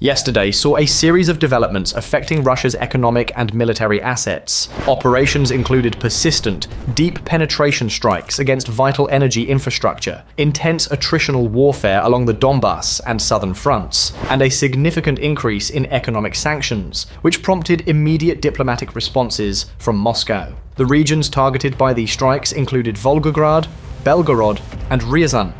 Yesterday saw a series of developments affecting Russia's economic and military assets. Operations included persistent, deep penetration strikes against vital energy infrastructure, intense attritional warfare along the Donbass and southern fronts, and a significant increase in economic sanctions, which prompted immediate diplomatic responses from Moscow. The regions targeted by these strikes included Volgograd, Belgorod, and Ryazan.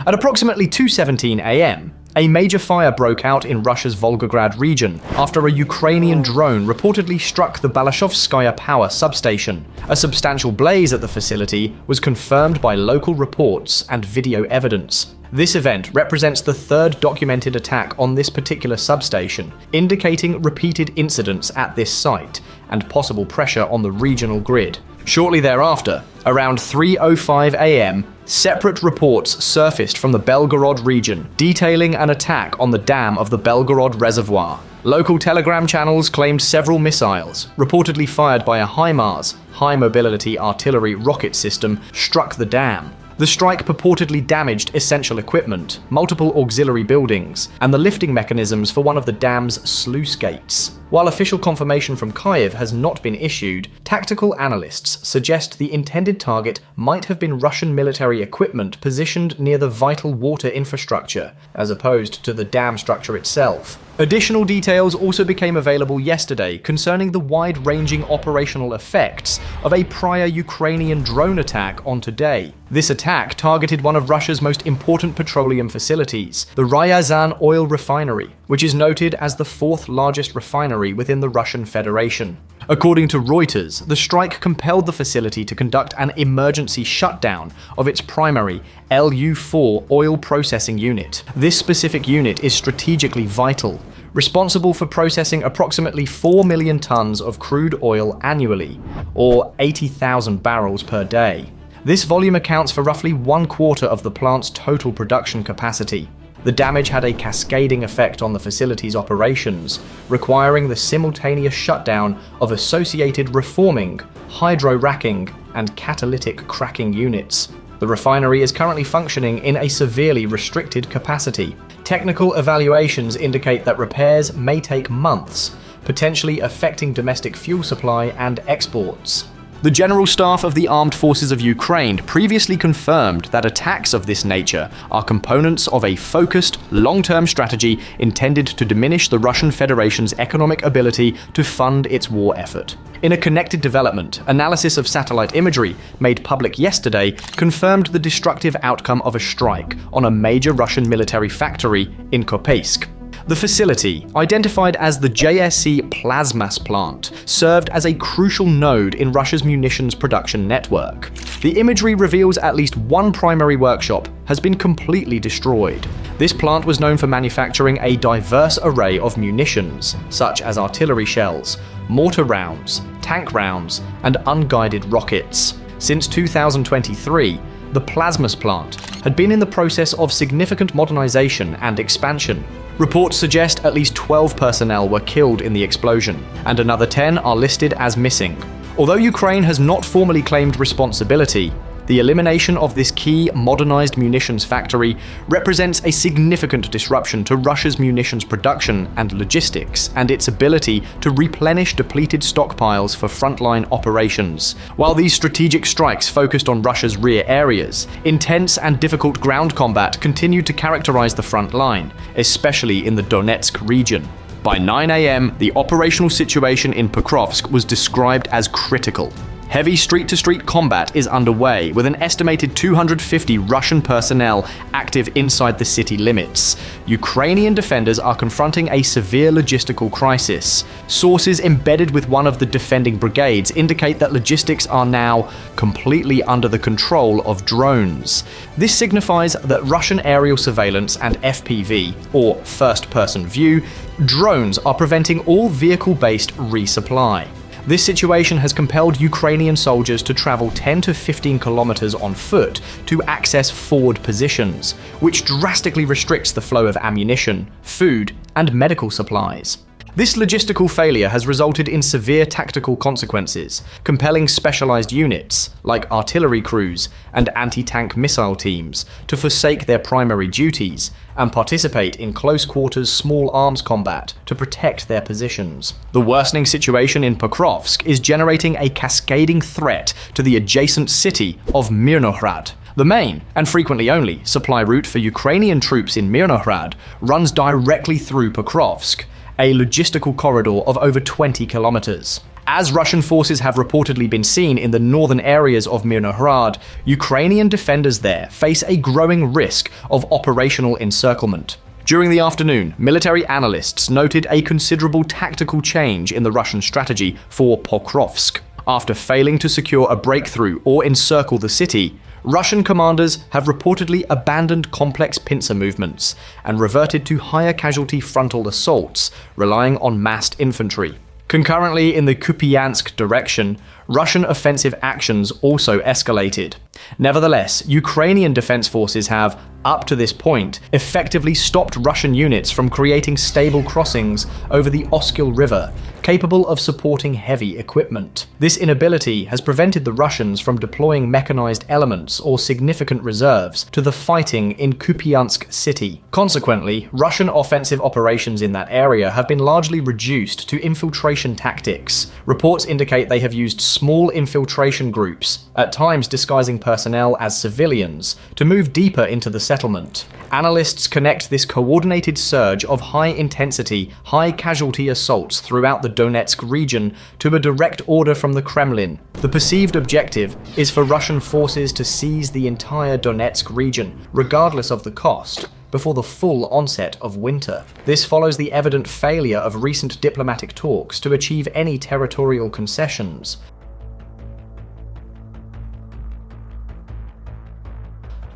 At approximately 2:17 a.m., a major fire broke out in Russia's Volgograd region after a Ukrainian drone reportedly struck the Balashevskaya power substation. A substantial blaze at the facility was confirmed by local reports and video evidence. This event represents the third documented attack on this particular substation, indicating repeated incidents at this site and possible pressure on the regional grid. Shortly thereafter, around 3:05 a.m., separate reports surfaced from the Belgorod region, detailing an attack on the dam of the Belgorod reservoir. Local telegram channels claimed several missiles, reportedly fired by a HIMARS, High Mobility Artillery Rocket System, struck the dam. The strike purportedly damaged essential equipment, multiple auxiliary buildings, and the lifting mechanisms for one of the dam's sluice gates. While official confirmation from Kyiv has not been issued, tactical analysts suggest the intended target might have been Russian military equipment positioned near the vital water infrastructure, as opposed to the dam structure itself. Additional details also became available yesterday concerning the wide-ranging operational effects of a prior Ukrainian drone attack on today. This attack targeted one of Russia's most important petroleum facilities, the Ryazan oil refinery, which is noted as the fourth largest refinery within the Russian Federation. According to Reuters, the strike compelled the facility to conduct an emergency shutdown of its primary LU4 oil processing unit. This specific unit is strategically vital, responsible for processing approximately 4 million tons of crude oil annually, or 80,000 barrels per day. This volume accounts for roughly 1/4 of the plant's total production capacity. The damage had a cascading effect on the facility's operations, requiring the simultaneous shutdown of associated reforming, hydro-racking, and catalytic cracking units. The refinery is currently functioning in a severely restricted capacity. Technical evaluations indicate that repairs may take months, potentially affecting domestic fuel supply and exports. The General Staff of the Armed Forces of Ukraine previously confirmed that attacks of this nature are components of a focused, long-term strategy intended to diminish the Russian Federation's economic ability to fund its war effort. In a connected development, analysis of satellite imagery made public yesterday confirmed the destructive outcome of a strike on a major Russian military factory in Pokrovsk. The facility, identified as the JSC Plasmas plant, served as a crucial node in Russia's munitions production network. The imagery reveals at least one primary workshop has been completely destroyed. This plant was known for manufacturing a diverse array of munitions, such as artillery shells, mortar rounds, tank rounds, and unguided rockets. Since 2023, the Plasmas plant had been in the process of significant modernization and expansion. Reports suggest at least 12 personnel were killed in the explosion, and another 10 are listed as missing. Although Ukraine has not formally claimed responsibility, the elimination of this key modernized munitions factory represents a significant disruption to Russia's munitions production and logistics, and its ability to replenish depleted stockpiles for frontline operations. While these strategic strikes focused on Russia's rear areas, intense and difficult ground combat continued to characterize the front line, especially in the Donetsk region. By 9 a.m., the operational situation in Pokrovsk was described as critical. Heavy street-to-street combat is underway, with an estimated 250 Russian personnel active inside the city limits. Ukrainian defenders are confronting a severe logistical crisis. Sources embedded with one of the defending brigades indicate that logistics are now completely under the control of drones. This signifies that Russian aerial surveillance and FPV, or first-person view, drones are preventing all vehicle-based resupply. This situation has compelled Ukrainian soldiers to travel 10 to 15 kilometers on foot to access forward positions, which drastically restricts the flow of ammunition, food, and medical supplies. This logistical failure has resulted in severe tactical consequences, compelling specialized units, like artillery crews and anti-tank missile teams, to forsake their primary duties and participate in close-quarters small arms combat to protect their positions. The worsening situation in Pokrovsk is generating a cascading threat to the adjacent city of Volgograd. The main, and frequently only, supply route for Ukrainian troops in Volgograd runs directly through Pokrovsk, a logistical corridor of over 20 kilometers. As Russian forces have reportedly been seen in the northern areas of Volgograd, Ukrainian defenders there face a growing risk of operational encirclement. During the afternoon, military analysts noted a considerable tactical change in the Russian strategy for Pokrovsk. After failing to secure a breakthrough or encircle the city, Russian commanders have reportedly abandoned complex pincer movements and reverted to higher casualty frontal assaults, relying on massed infantry. Concurrently, in the Kupiansk direction, Russian offensive actions also escalated. Nevertheless, Ukrainian defense forces have, up to this point, effectively stopped Russian units from creating stable crossings over the Oskil River, capable of supporting heavy equipment. This inability has prevented the Russians from deploying mechanized elements or significant reserves to the fighting in Kupiansk city. Consequently, Russian offensive operations in that area have been largely reduced to infiltration tactics. Reports indicate they have used small infiltration groups, at times disguising personnel as civilians, to move deeper into the settlement. Analysts connect this coordinated surge of high-intensity, high-casualty assaults throughout the Donetsk region to a direct order from the Kremlin. The perceived objective is for Russian forces to seize the entire Donetsk region, regardless of the cost, before the full onset of winter. This follows the evident failure of recent diplomatic talks to achieve any territorial concessions.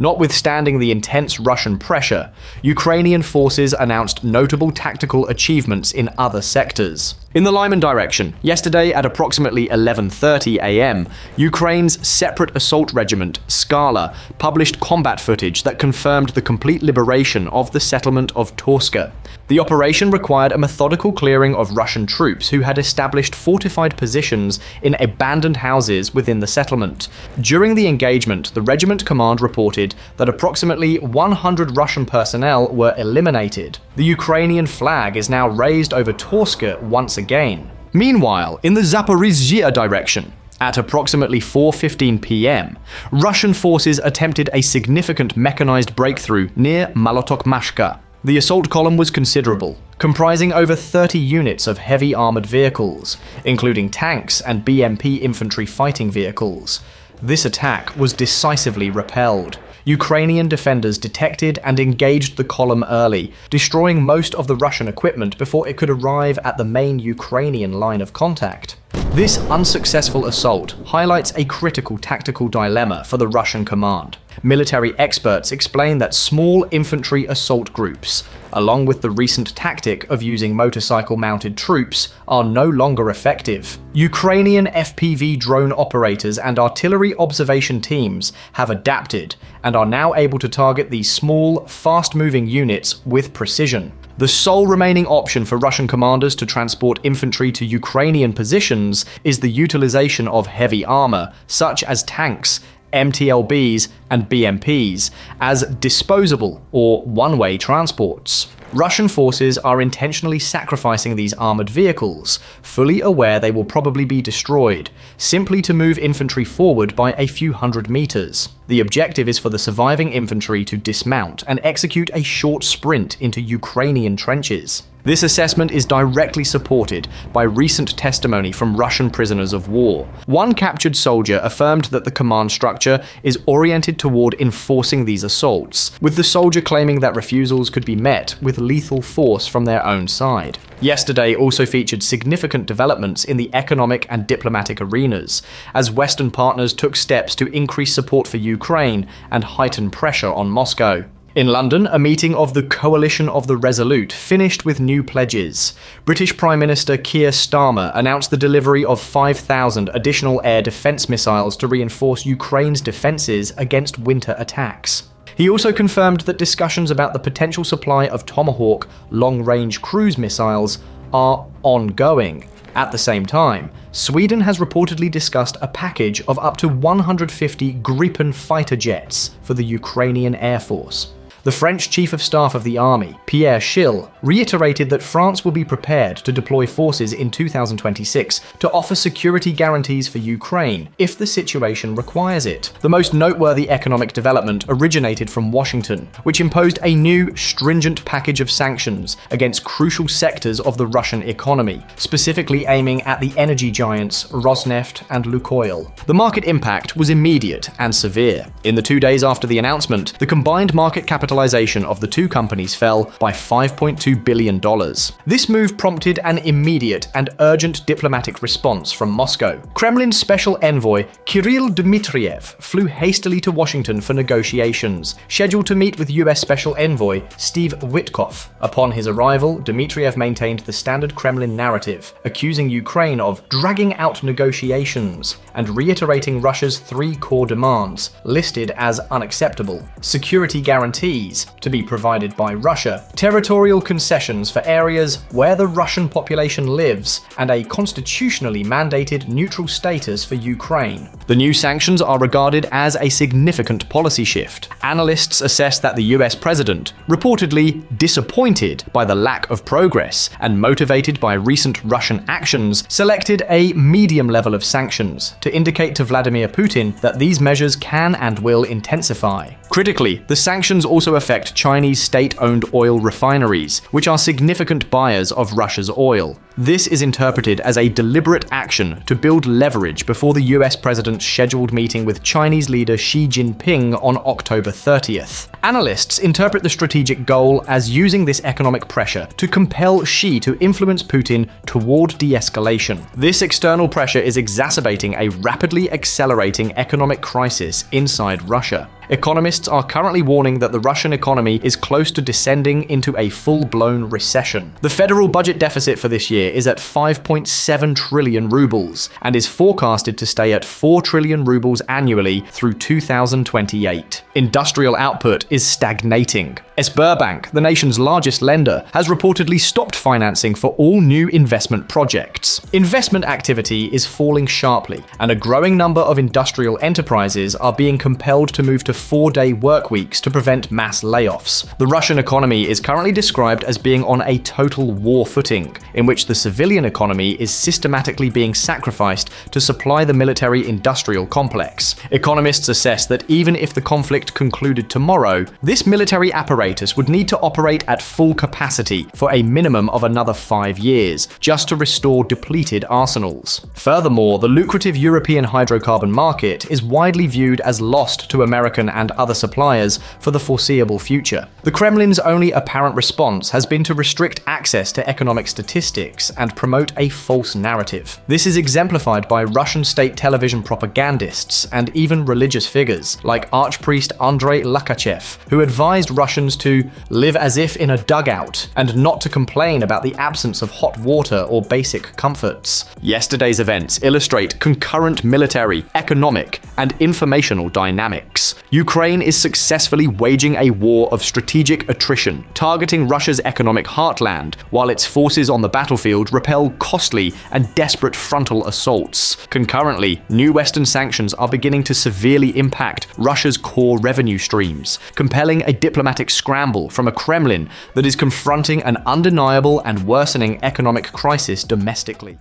Notwithstanding the intense Russian pressure, Ukrainian forces announced notable tactical achievements in other sectors. In the Lyman direction, yesterday at approximately 11:30 am, Ukraine's separate assault regiment, Skala, published combat footage that confirmed the complete liberation of the settlement of Torske. The operation required a methodical clearing of Russian troops who had established fortified positions in abandoned houses within the settlement. During the engagement, the regiment command reported that approximately 100 Russian personnel were eliminated. The Ukrainian flag is now raised over Torske once again. Meanwhile, in the Zaporizhzhia direction, at approximately 4:15 p.m., Russian forces attempted a significant mechanized breakthrough near Malotokmashka. The assault column was considerable, comprising over 30 units of heavy armored vehicles, including tanks and BMP infantry fighting vehicles. This attack was decisively repelled. Ukrainian defenders detected and engaged the column early, destroying most of the Russian equipment before it could arrive at the main Ukrainian line of contact. This unsuccessful assault highlights a critical tactical dilemma for the Russian command. Military experts explain that small infantry assault groups, along with the recent tactic of using motorcycle-mounted troops, are no longer effective. Ukrainian FPV drone operators and artillery observation teams have adapted and are now able to target these small, fast-moving units with precision. The sole remaining option for Russian commanders to transport infantry to Ukrainian positions is the utilization of heavy armor, such as tanks, MTLBs, and BMPs, as disposable or one-way transports. Russian forces are intentionally sacrificing these armored vehicles, fully aware they will probably be destroyed, simply to move infantry forward by a few hundred meters. The objective is for the surviving infantry to dismount and execute a short sprint into Ukrainian trenches. This assessment is directly supported by recent testimony from Russian prisoners of war. One captured soldier affirmed that the command structure is oriented toward enforcing these assaults, with the soldier claiming that refusals could be met with lethal force from their own side. Yesterday also featured significant developments in the economic and diplomatic arenas, as Western partners took steps to increase support for Ukraine and heighten pressure on Moscow. In London, a meeting of the Coalition of the Resolute finished with new pledges. British Prime Minister Keir Starmer announced the delivery of 5,000 additional air defense missiles to reinforce Ukraine's defenses against winter attacks. He also confirmed that discussions about the potential supply of Tomahawk long-range cruise missiles are ongoing. At the same time, Sweden has reportedly discussed a package of up to 150 Gripen fighter jets for the Ukrainian Air Force. The French Chief of Staff of the Army, Pierre Schill, reiterated that France will be prepared to deploy forces in 2026 to offer security guarantees for Ukraine if the situation requires it. The most noteworthy economic development originated from Washington, which imposed a new, stringent package of sanctions against crucial sectors of the Russian economy, specifically aiming at the energy giants Rosneft and LUKOIL. The market impact was immediate and severe. In the 2 days after the announcement, the combined market capitalization of the two companies fell by $5.2 billion. This move prompted an immediate and urgent diplomatic response from Moscow. Kremlin's special envoy, Kirill Dmitriev, flew hastily to Washington for negotiations, scheduled to meet with US Special Envoy Steve Witkoff. Upon his arrival, Dmitriev maintained the standard Kremlin narrative, accusing Ukraine of dragging out negotiations and reiterating Russia's three core demands, listed as unacceptable: security guarantees to be provided by Russia, territorial concessions for areas where the Russian population lives, and a constitutionally mandated neutral status for Ukraine. The new sanctions are regarded as a significant policy shift. Analysts assess that the US president, reportedly disappointed by the lack of progress and motivated by recent Russian actions, selected a medium level of sanctions to indicate to Vladimir Putin that these measures can and will intensify. Critically, the sanctions also affect Chinese state-owned oil refineries, which are significant buyers of Russia's oil. This is interpreted as a deliberate action to build leverage before the US president's scheduled meeting with Chinese leader Xi Jinping on October 30th. Analysts interpret the strategic goal as using this economic pressure to compel Xi to influence Putin toward de-escalation. This external pressure is exacerbating a rapidly accelerating economic crisis inside Russia. Economists are currently warning that the Russian economy is close to descending into a full-blown recession. The federal budget deficit for this year is at 5.7 trillion rubles and is forecasted to stay at 4 trillion rubles annually through 2028. Industrial output is stagnating. Sberbank, the nation's largest lender, has reportedly stopped financing for all new investment projects. Investment activity is falling sharply, and a growing number of industrial enterprises are being compelled to move to 4-day work weeks to prevent mass layoffs. The Russian economy is currently described as being on a total war footing, in which the civilian economy is systematically being sacrificed to supply the military-industrial complex. Economists assess that even if the conflict concluded tomorrow, this military apparatus would need to operate at full capacity for a minimum of another 5 years, just to restore depleted arsenals. Furthermore, the lucrative European hydrocarbon market is widely viewed as lost to American and other suppliers for the foreseeable future. The Kremlin's only apparent response has been to restrict access to economic statistics and promote a false narrative. This is exemplified by Russian state television propagandists and even religious figures like Archpriest Andrei Lakachev, who advised Russians to live as if in a dugout and not to complain about the absence of hot water or basic comforts. Yesterday's events illustrate concurrent military, economic, and informational dynamics. Ukraine is successfully waging a war of strategic attrition, targeting Russia's economic heartland, while its forces on the battlefield repel costly and desperate frontal assaults. Concurrently, new Western sanctions are beginning to severely impact Russia's core revenue streams, compelling a diplomatic scramble from a Kremlin that is confronting an undeniable and worsening economic crisis domestically.